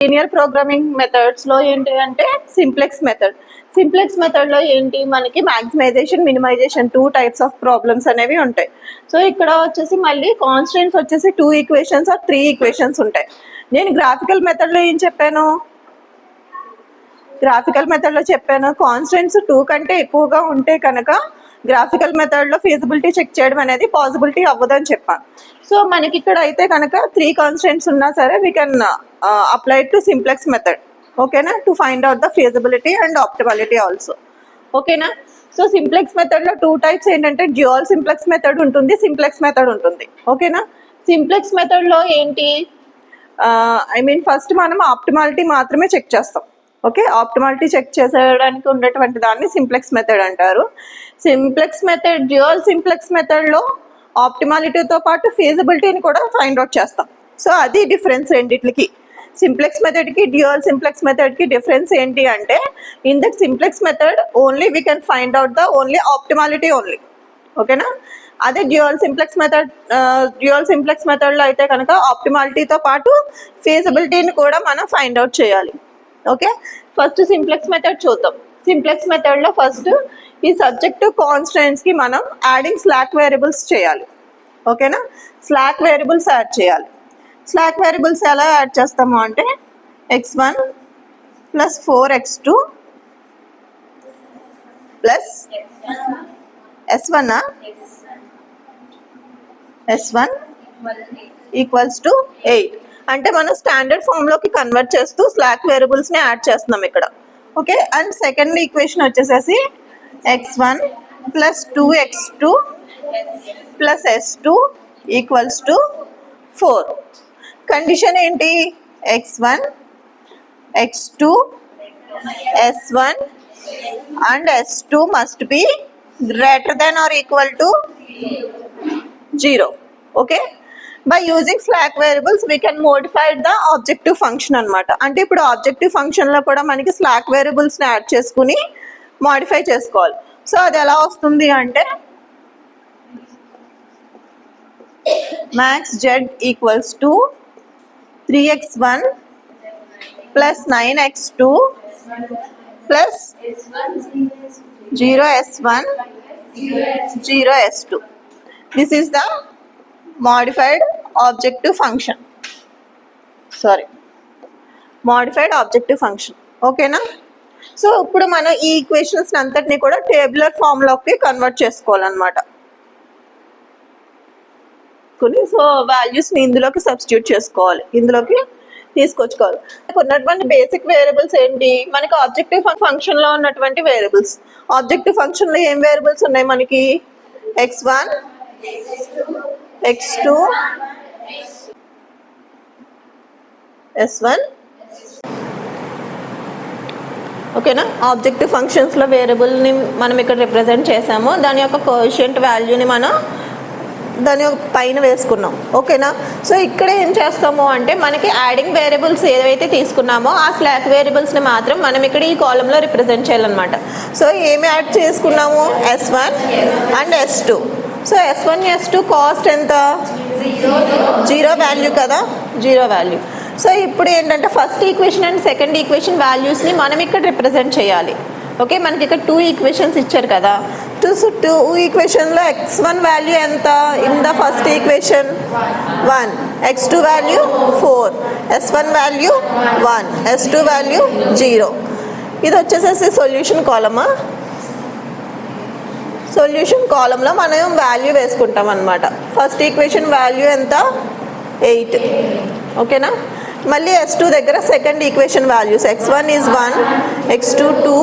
Linear programming methods లో ఏంటి అంటే సింప్లెక్స్ మెథడ్ లో ఏంటి మనకి మాక్సిమైజేషన్ మినిమైజేషన్ 2 టైప్స్ ఆఫ్ ప్రాబ్లమ్స్ అనేవి ఉంటాయి. సో ఇక్కడ వచ్చేసి మళ్ళీ కాన్స్టెంట్స్ వచ్చేసి 2 ఈక్వేషన్స్ ఆర్ 3 ఈక్వేషన్స్ ఉంటాయి. నేను గ్రాఫికల్ మెథడ్ లో ఏం చెప్పాను, కాన్స్టెంట్స్ 2 కంటే ఎక్కువగా ఉంటే కనుక గ్రాఫికల్ మెథడ్లో ఫీజిబిలిటీ చెక్ చేయడం అనేది పాసిబిలిటీ అవ్వదని చెప్పాను. సో మనకి ఇక్కడ అయితే కనుక 3 కాన్స్టెంట్స్ ఉన్నా సరే we can apply to simplex method. ఓకేనా, to find out the feasibility and optimality also. ఓకేనా, సో సింప్లెక్స్ మెథడ్లో 2 టైప్స్ ఏంటంటే డ్యూయల్ సింప్లెక్స్ మెథడ్ ఉంటుంది, సింప్లెక్స్ మెథడ్ ఉంటుంది. ఓకేనా, సింప్లెక్స్ మెథడ్లో ఏంటి ఫస్ట్ మనం ఆప్టిమాలిటీ మాత్రమే చెక్ చేస్తాం. ఓకే, ఆప్టిమాలిటీ చెక్ చేసేయడానికి ఉండేటువంటి దాన్ని సింప్లెక్స్ మెథడ్ అంటారు. సింప్లెక్స్ మెథడ్ డ్యూయల్ సింప్లెక్స్ మెథడ్లో ఆప్టిమాలిటీతో పాటు ఫీజిబిలిటీని కూడా ఫైండ్ అవుట్ చేస్తాం. సో అది డిఫరెన్స్ రెండింటికి, సింప్లెక్స్ మెథడ్కి డ్యూయల్ సింప్లెక్స్ మెథడ్కి డిఫరెన్స్ ఏంటి అంటే in that simplex method only we can find out the only optimality only. ఓకేనా, అదే డ్యూయల్ సింప్లెక్స్ మెథడ్లో అయితే కనుక ఆప్టిమాలిటీతో పాటు ఫీజిబిలిటీని కూడా మనం ఫైండ్ అవుట్ చేయాలి. ఓకే, ఫస్ట్ సింప్లెక్స్ మెథడ్ చూద్దాం. సింప్లెక్స్ మెథడ్లో ఫస్ట్ ఈ సబ్జెక్టివ్ కాన్స్టెంట్స్కి మనం యాడింగ్ స్లాక్ వేరియబుల్స్ చేయాలి. ఓకేనా, స్లాక్ వేరియబుల్స్ యాడ్ చేయాలి. స్లాక్ వేరియబుల్స్ ఎలా యాడ్ చేస్తాము అంటే x1 plus 4x2 plus s1 equals to 8 అంటే మనం స్టాండర్డ్ ఫామ్లోకి కన్వర్ట్ చేస్తూ స్లాక్ వేరియబుల్స్ని యాడ్ చేస్తున్నాం ఇక్కడ. ఓకే, అండ్ సెకండ్ ఈక్వేషన్ వచ్చేసేసి x1 plus 2x2 plus s2 equals to 4. Condition ఏంటి, x1 x2 s1 and s2 must be greater than or equal to 0. Okay, by using slack variables we can modify the objective function అన్నమాట. అంటే ఇప్పుడు objective ఫంక్షన్లో కూడా మనకి slack వేరియబుల్స్ని add చేసుకుని modify చేసుకోవాలి. So అది ఎలా వస్తుంది అంటే max z equals to 3x1 plus 9x2 plus 0s1 0s2. This is the modified objective function. ఓకేనా, సో ఇప్పుడు మనం ఈ ఈక్వేషన్స్ అంతటిని కూడా టేబులర్ ఫామ్లోకి కన్వర్ట్ చేసుకోవాలన్నమాట. సో వాల్యూస్ని ఇందులోకి సబ్స్టిట్యూట్ చేసుకోవాలి, ఇందులోకి తీసుకొచ్చుకోవాలి. ఉన్నటువంటి బేసిక్ వేరియబుల్స్ ఏంటి, మనకి ఆబ్జెక్టివ్ ఫంక్షన్లో ఉన్నటువంటి వేరియబుల్స్. ఆబ్జెక్టివ్ ఫంక్షన్లో ఏం వేరియబుల్స్ ఉన్నాయి మనకి, x1 x2 s1. ఓకేనా, ఆబ్జెక్టివ్ ఫంక్షన్స్లో వేరియబుల్ని మనం ఇక్కడ రిప్రజెంట్ చేసాము, దాని యొక్క కోఎఫిషియంట్ వాల్యూని మనం దాని పైన వేసుకున్నాం. ఓకేనా, సో ఇక్కడ ఏం చేస్తాము అంటే మనకి యాడింగ్ వేరియబుల్స్ ఏవైతే తీసుకున్నామో ఆ స్లాక్ వేరియబుల్స్ని మాత్రం మనం ఇక్కడ ఈ కాలంలో రిప్రజెంట్ చేయాలన్నమాట. సో ఏమి యాడ్ చేసుకున్నాము, s1 and s2. So s1 s2 cost ఎంత, 0 వాల్యూ కదా, 0 వాల్యూ. సో ఇప్పుడు ఏంటంటే first equation and second equation వాల్యూస్ని మనం ఇక్కడ రిప్రజెంట్ చేయాలి. ఓకే, మనకి ఇక్కడ 2 ఈక్వేషన్స్ ఇచ్చారు కదా, 2 ఈక్వేషన్లో x1 వాల్యూ ఎంత, in the first equation 1, x2 value 4, s1 value 1, s2 value 0. ఇది వచ్చేసేసి సొల్యూషన్ కాలమా, సొల్యూషన్ కాలంలో మనం వాల్యూ వేసుకుంటాం అన్నమాట. ఫస్ట్ ఈక్వేషన్ వాల్యూ ఎంత, 8. ఓకేనా, మళ్ళీ s2 దగ్గర second equation values x1 is 1, x2 2,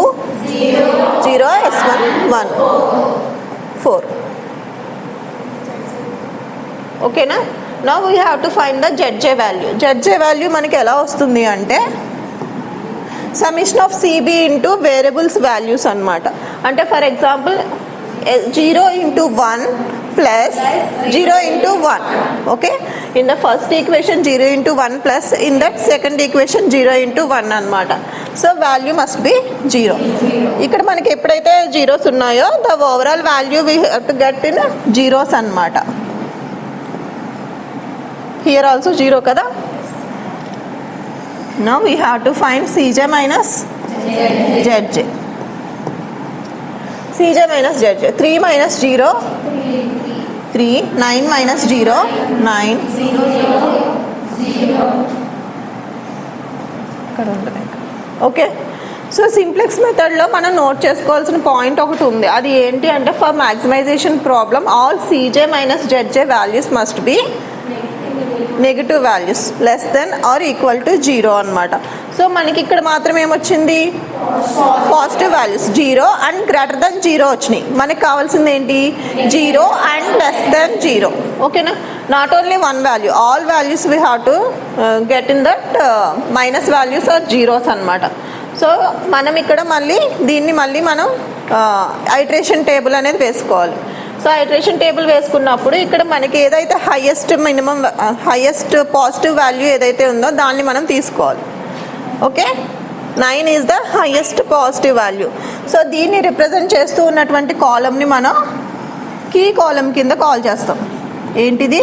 0, s1 1, 4. ఓకేనా, now we have to find the zj value. zj value మనకి ఎలా వస్తుంది అంటే summation of cb into variables values అన్నమాట. అంటే for example 0 into 1 plus 0 into 1. Okay, in the first equation 0 into 1 plus in that second equation 0 into 1 అన్నమాట. So value must be 0. ఇక్కడ మనకి ఎప్పుడైతే జీరోస్ ఉన్నాయో the overall value we have to get in zeros అన్నమాట. Here also 0 కదా. Now we have to find Cj minus Zj. Cj minus Zj. 3 minus 0, 3. 9 minus 0, 9. 0. Okay. So simplex మెథడ్లో మనం note చేసుకోవాల్సిన point ఒకటి ఉంది. అది ఏంటి అంటే for maximization problem all Cj minus Zj values must be negative values less than or equal to 0 అనమాట. So మనకి ఇక్కడ మాత్రం ఏమొచ్చింది, positive values 0 and greater than 0 వచ్చినాయి. మనకి కావాల్సింది ఏంటి, 0 అండ్ లెస్ దెన్ 0. ఓకేనా, not only one value, all values we have to get in that minus values or zeros అనమాట. సో మనం ఇక్కడ దీన్ని మనం ఐట్రేషన్ టేబుల్ అనేది వేసుకోవాలి. సో ఐట్రేషన్ టేబుల్ వేసుకున్నప్పుడు ఇక్కడ మనకి ఏదైతే highest minimum highest positive value ఏదైతే ఉందో దాన్ని మనం తీసుకోవాలి. Okay, 9 is the highest positive value. So దీన్ని రిప్రజెంట్ చేస్తూ ఉన్నటువంటి కాలంని మనం కీ కాలం కింద కాల్ చేస్తాం. ఏంటిది,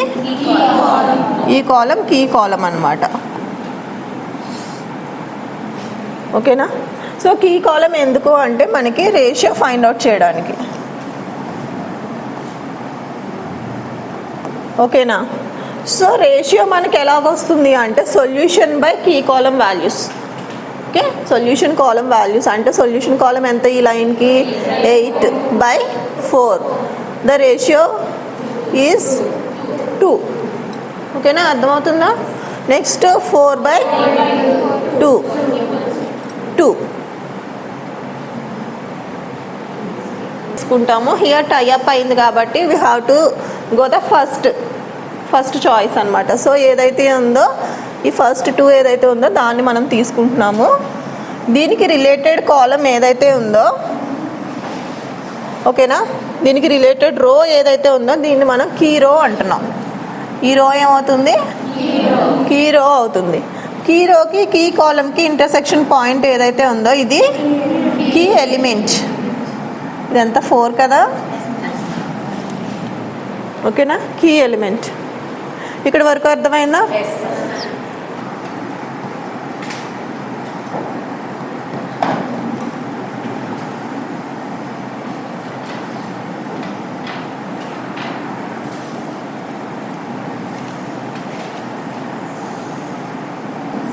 ఈ కాలం కీ కాలం అన్నమాట. ఓకేనా, సో కీ కాలం ఎందుకు అంటే మనకి రేషియో ఫైండ్ అవుట్ చేయడానికి. ఓకేనా, సో రేషియో మనకి ఎలా వస్తుంది అంటే solution by key column values. Okay, solution column values అంటే సొల్యూషన్ కాలం ఎంత ఈ లైన్కి 8/4. The ratio is 2. ఓకేనా, అర్థమవుతుందా? నెక్స్ట్ 4/2 తీసుకుంటాము. హియర్ టై అప్ అయింది కాబట్టి we have to go the first choice అనమాట. సో ఏదైతే ఉందో ఈ ఫస్ట్ 2 ఏదైతే ఉందో దాన్ని మనం తీసుకుంటున్నాము. దీనికి రిలేటెడ్ కాలం ఏదైతే ఉందో, ఓకేనా, దీనికి రిలేటెడ్ రో ఏదైతే ఉందో దీన్ని మనం కీ రో అంటున్నాం. ఈ రో ఏమవుతుంది, కీ రో అవుతుంది. కీ రోకి కీ కాలంకి ఇంటర్సెక్షన్ పాయింట్ ఏదైతే ఉందో ఇది కీ ఎలిమెంట్. ఇదంతా 4 కదా. ఓకేనా, కీ ఎలిమెంట్. ఇక్కడ వరకు అర్థమైందా?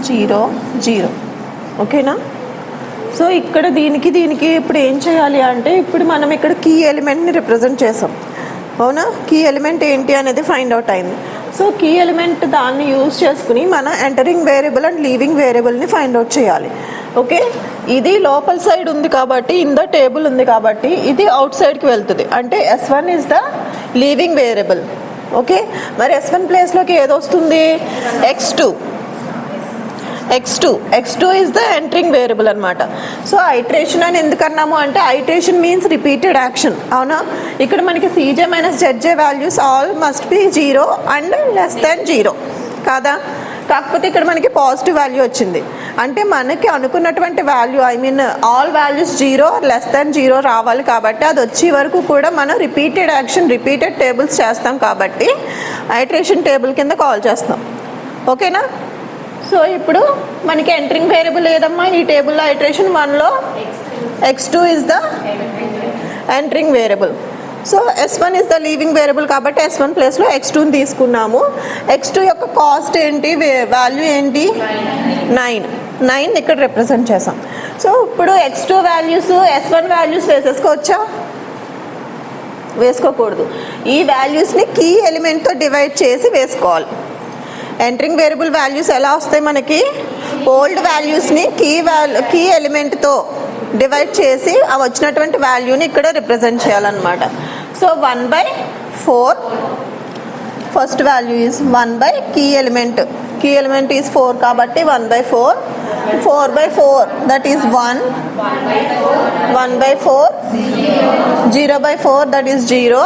Zero zero. ఓకేనా, సో ఇక్కడ దీనికి ఇప్పుడు ఏం చేయాలి అంటే ఇప్పుడు మనం ఇక్కడ కీ ఎలిమెంట్ని రిప్రజెంట్ చేసాం. అవునా, కీ ఎలిమెంట్ ఏంటి అనేది ఫైండ్ అవుట్ అయింది. సో కీ ఎలిమెంట్ దాన్ని యూజ్ చేసుకుని మనం ఎంటరింగ్ వేరియబుల్ అండ్ లీవింగ్ వేరియబుల్ని ఫైండ్ అవుట్ చేయాలి. ఓకే, ఇది లోపల సైడ్ ఉంది కాబట్టి ఇన్ ద టేబుల్ ఉంది కాబట్టి ఇది అవుట్ సైడ్కి వెళ్తుంది. అంటే S1 is the leaving variable. Okay, మరి S1 ప్లేస్లోకి ఏదొస్తుంది, x2 is the entering variable అనమాట. సో ఐట్రేషన్ అని ఎందుకన్నాము అంటే ఐట్రేషన్ మీన్స్ రిపీటెడ్ యాక్షన్. అవునా, ఇక్కడ మనకి Cj minus Zj values all must be 0 and less than 0 కాదా. కాకపోతే ఇక్కడ మనకి పాజిటివ్ వాల్యూ వచ్చింది అంటే మనకి అనుకున్నటువంటి value all values 0 less than 0 రావాలి కాబట్టి అది వచ్చే వరకు కూడా మనం రిపీటెడ్ యాక్షన్ రిపీటెడ్ టేబుల్స్ చేస్తాం కాబట్టి ఐట్రేషన్ టేబుల్ కింద కాల్ చేస్తాం. ఓకేనా, సో ఇప్పుడు మనకి ఎంటరింగ్ వేరియబుల్ ఏదమ్మా ఈ టేబుల్లో ఐట్రేషన్ 1లో x2 is the entering variable. So S1 is the leaving variable కాబట్టి S1 ప్లేస్లో x2ని తీసుకున్నాము. x2 యొక్క కాస్ట్ ఏంటి, వాల్యూ ఏంటి, 9 ఇక్కడ రిప్రజెంట్ చేసాం. సో ఇప్పుడు x2 వాల్యూస్ S1 వాల్యూస్ వేసేసుకోవచ్చా, వేసుకోకూడదు. ఈ వాల్యూస్ని కీ ఎలిమెంట్తో డివైడ్ చేసి వేసుకోవాలి. ఎంటరింగ్ వేరియబుల్ వాల్యూస్ ఎలా వస్తాయి మనకి, ఓల్డ్ వాల్యూస్ని కీ ఎలిమెంట్తో డివైడ్ చేసి ఆ వచ్చినటువంటి వాల్యూని ఇక్కడ రిప్రజెంట్ చేయాలన్నమాట. So 1/4 first value is 1 key element is 4 కాబట్టి 1/4 4/4 that is 1 1/4 0/4 that is 0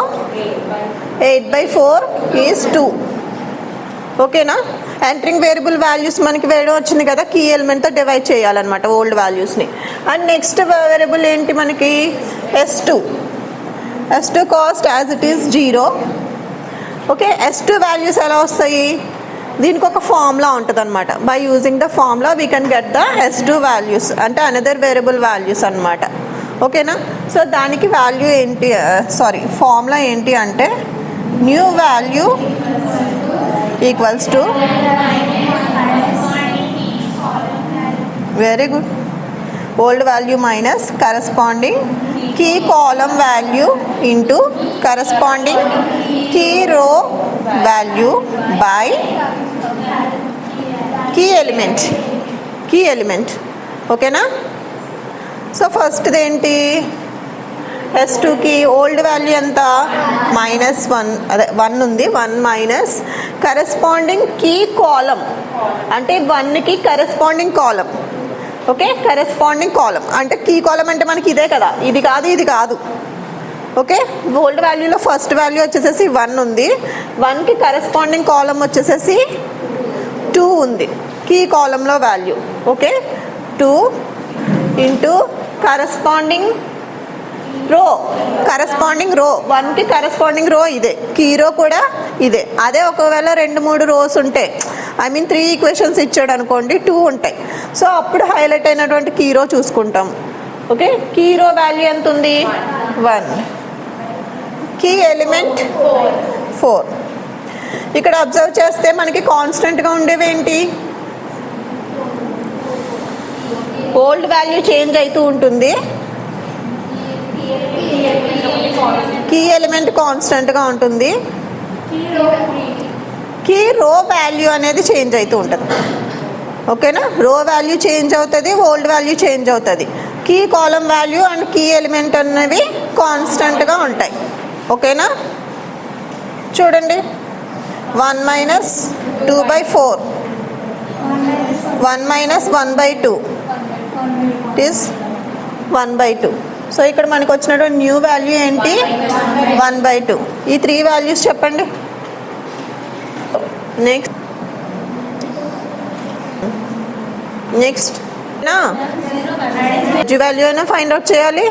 8/4 is 2. ఓకేనా, ఎంటరింగ్ వేరియబుల్ వాల్యూస్ మనకి వేయడం వచ్చింది కదా, కీ ఎలిమెంట్తో డివైడ్ చేయాలన్నమాట ఓల్డ్ వాల్యూస్ని. అండ్ నెక్స్ట్ వేరియబుల్ ఏంటి మనకి S2 cost as it is 0. Okay, S2 values ఎలా వస్తాయి, దీనికి ఒక ఫార్ములా ఉంటుంది అనమాట. By using the formula we can get the S2 values, అంటే అనదర్ వేరియబుల్ వాల్యూస్ అనమాట. ఓకేనా? సో దానికి వాల్యూ ఏంటి, ఫార్ములా ఏంటి అంటే new value equals to, very good, old value minus corresponding key column value into corresponding key row value by key element. ఓకేనా? So first ఏంటి, S2కి old value ఎంత, -1, అదే 1 ఉంది, 1 మైనస్ కరెస్పాండింగ్ కీ కాలం, అంటే 1కి కరెస్పాండింగ్ కాలం. ఓకే, కరెస్పాండింగ్ కాలం అంటే key కాలం అంటే మనకి ఇదే కదా, ఇది కాదు. ఓకే, ఓల్డ్ వాల్యూలో ఫస్ట్ వాల్యూ వచ్చేసేసి 1 ఉంది, 1కి కరెస్పాండింగ్ కాలం వచ్చేసేసి 2 ఉంది కీ కాలంలో వాల్యూ. ఓకే, 2 ఇంటూ కరెస్పాండింగ్ రో, 1కి కరెస్పాండింగ్ రో ఇదే, కీ రో కూడా ఇదే. అదే ఒకవేళ 2-3 రోస్ ఉంటే, 3 ఈక్వేషన్స్ ఇచ్చాడు అనుకోండి, 2 ఉంటాయి. సో అప్పుడు హైలైట్ అయినటువంటి కీ రో చూసుకుంటాం. ఓకే, కీ రో వాల్యూ ఎంత ఉంది, 1, కీ ఎలిమెంట్ 4. ఇక్కడ అబ్జర్వ్ చేస్తే మనకి కాన్స్టెంట్గా ఉండేవి ఏంటి, ఓల్డ్ వాల్యూ చేంజ్ అవుతూ ఉంటుంది, కీ ఎలిమెంట్ కాన్స్టెంట్గా ఉంటుంది, కీ రో వాల్యూ అనేది చేంజ్ అవుతూ ఉంటుంది. ఓకేనా, రో వాల్యూ చేంజ్ అవుతుంది, ఓల్డ్ వాల్యూ చేంజ్ అవుతుంది, key column value and key element అనేవి కాన్స్టెంట్గా ఉంటాయి. ఓకేనా, చూడండి, 1 minus 2/4, 1 minus 1/2 it is 1/2. So ఇక్కడ మనకు వచ్చినటువంటి న్యూ వాల్యూ ఏంటి, 1/2. ఈ 3 వాల్యూస్ చెప్పండి. నెక్స్ట్ జీ వాల్యూ అయినా ఫైండ్ అవుట్ చేయాలి.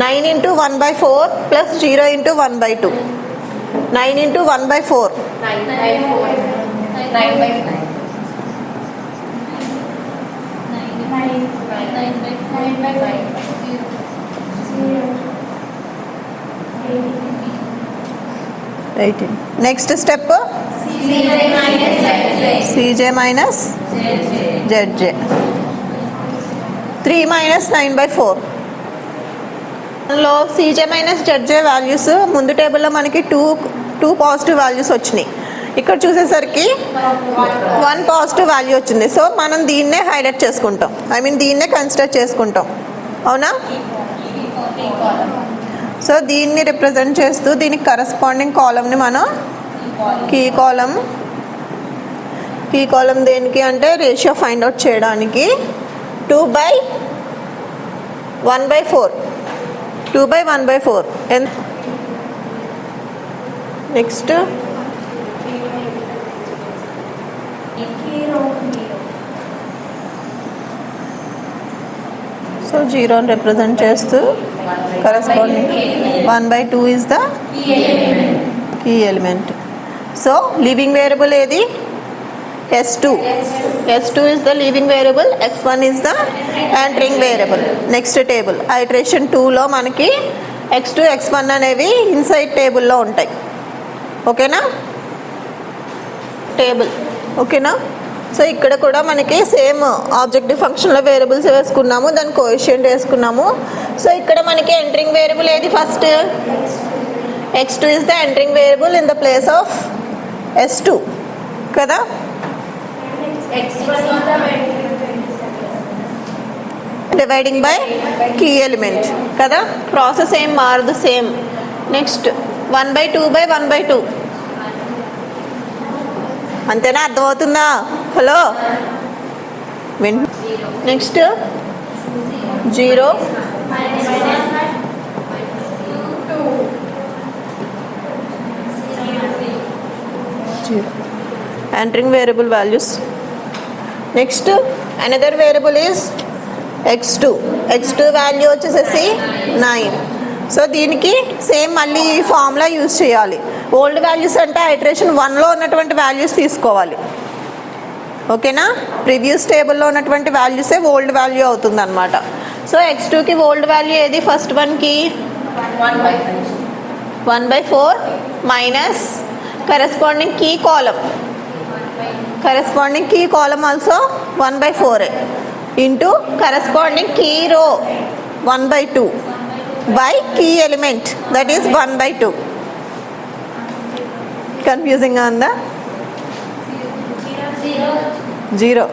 9 into 1/4 plus 0 into 1/2, 9 into 1/4, 18. Next step CJ minus ZJ, 3 minus 9/4. లో CJ మైనస్ ZJ వాల్యూస్ ముందు టేబుల్లో మనకి టూ పాజిటివ్ వాల్యూస్ వచ్చినాయి, ఇక్కడ చూసేసరికి 1 పాజిటివ్ వాల్యూ వచ్చింది. సో మనం దీన్నే హైలైట్ చేసుకుంటాం, దీన్నే కన్సిడర్ చేసుకుంటాం. అవునా? సో దీన్ని రిప్రజెంట్ చేస్తూ దీనికి కరస్పాండింగ్ కాలంని మనం కీ కాలం దేనికి అంటే రేషియో ఫైండ్ అవుట్ చేయడానికి 2/1/4, 2/1/4. నెక్స్ట్ సో 0ని రిప్రజెంట్ చేస్తూ corresponding 1/2 is the key element. So leaving variable ఏది, S2 is the leaving variable, x1 is the entering variable. Next table iteration 2లో మనకి x2 x1 అనేవి ఇన్సైడ్ టేబుల్లో ఉంటాయి. ఓకేనా, టేబుల్. ఓకేనా, సో ఇక్కడ కూడా మనకి సేమ్ ఆబ్జెక్టివ్ ఫంక్షన్లో వేరియబుల్స్ వేసుకున్నాము, దాని కోఎఫిషియంట్ వేసుకున్నాము. సో ఇక్కడ మనకి ఎంటరింగ్ వేరియబుల్ ఏది, first x2 is the entering variable in the place of S2 కదా. డివైడింగ్ బై కీ ఎలిమెంట్ కదా, ప్రాసెస్ ఏం మారదు, సేమ్. నెక్స్ట్ 1/2/1/2 అంతేనా, అర్థమవుతుందా? Hello, next 0 entering variable values. Next another variable is x2 value వచ్చేసేసి 9. So దీనికి same మళ్ళీ ఈ ఫార్ములా యూజ్ చేయాలి. ఓల్డ్ వాల్యూస్ అంటే ఐటరేషన్ 1లో ఉన్నటువంటి వాల్యూస్ తీసుకోవాలి. ఓకేనా, ప్రీవియస్ టేబుల్లో ఉన్నటువంటి వాల్యూసే ఓల్డ్ వాల్యూ అవుతుంది అనమాట. సో x2కి ఓల్డ్ వాల్యూ ఏది? ఫస్ట్ వన్కి 1/4 minus corresponding key column also 1/4 into corresponding key row 1/2 by key element, that is 1/2. కన్ఫ్యూజింగ్గా ఉందా? జీరో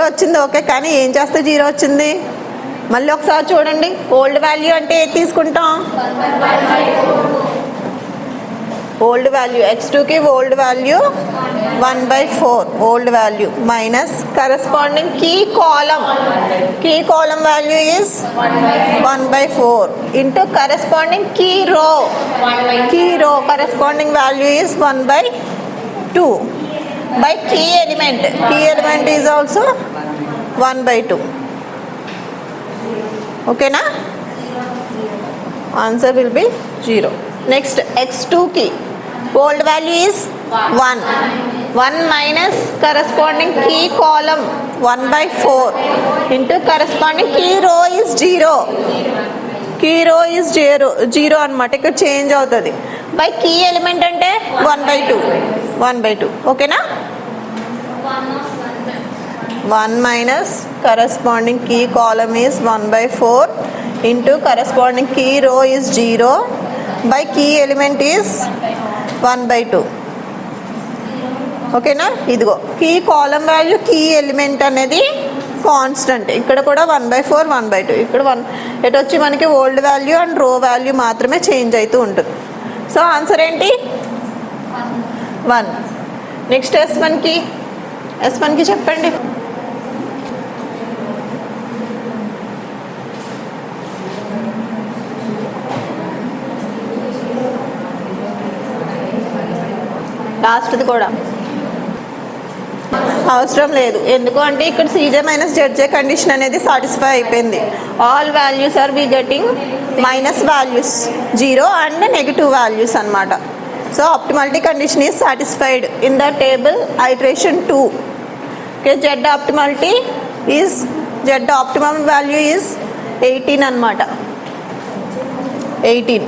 వచ్చింది. ఓకే, కానీ ఏం చేస్తే జీరో వచ్చింది? మళ్ళీ ఒకసారి చూడండి. ఓల్డ్ వాల్యూ అంటే ఏది తీసుకుంటాం? ఓల్డ్ వాల్యూ x2కి old value 1/4 old value minus corresponding key column value is 1/4 into corresponding key row corresponding value is 1/2 by key element is also 1/2. okay na? Answer will be 0. Next, x2 old value is 1 minus corresponding key column 1/4 into corresponding key row is 0 అన్నమాట. ఇక్కడ change అవుతుంది. By key element అంటే 1/2 ఓకేనా. 1 minus corresponding key column is 1/4 into corresponding key row is 0 by key element is 1/2. ఓకేనా. ఇదిగో key column value key element అనేది constant. ఇక్కడ కూడా 1/4 1/2. ఇక్కడ ఎటు వచ్చి మనకి old value and row value మాత్రమే చేంజ్ అవుతూ ఉంటుంది. సో ఆన్సర్ ఏంటి? 1. నెక్స్ట్ S1కి చెప్పండి. లాస్ట్ది కూడా అవసరం లేదు. ఎందుకు అంటే ఇక్కడ CJ మైనస్ ZJ కండిషన్ అనేది సాటిస్ఫై అయిపోయింది. All values are be getting minus values 0 and negative values అన్నమాట. So optimality condition is satisfied in the table iteration 2. Okay, Z optimum value is 18 అన్నమాట. 18.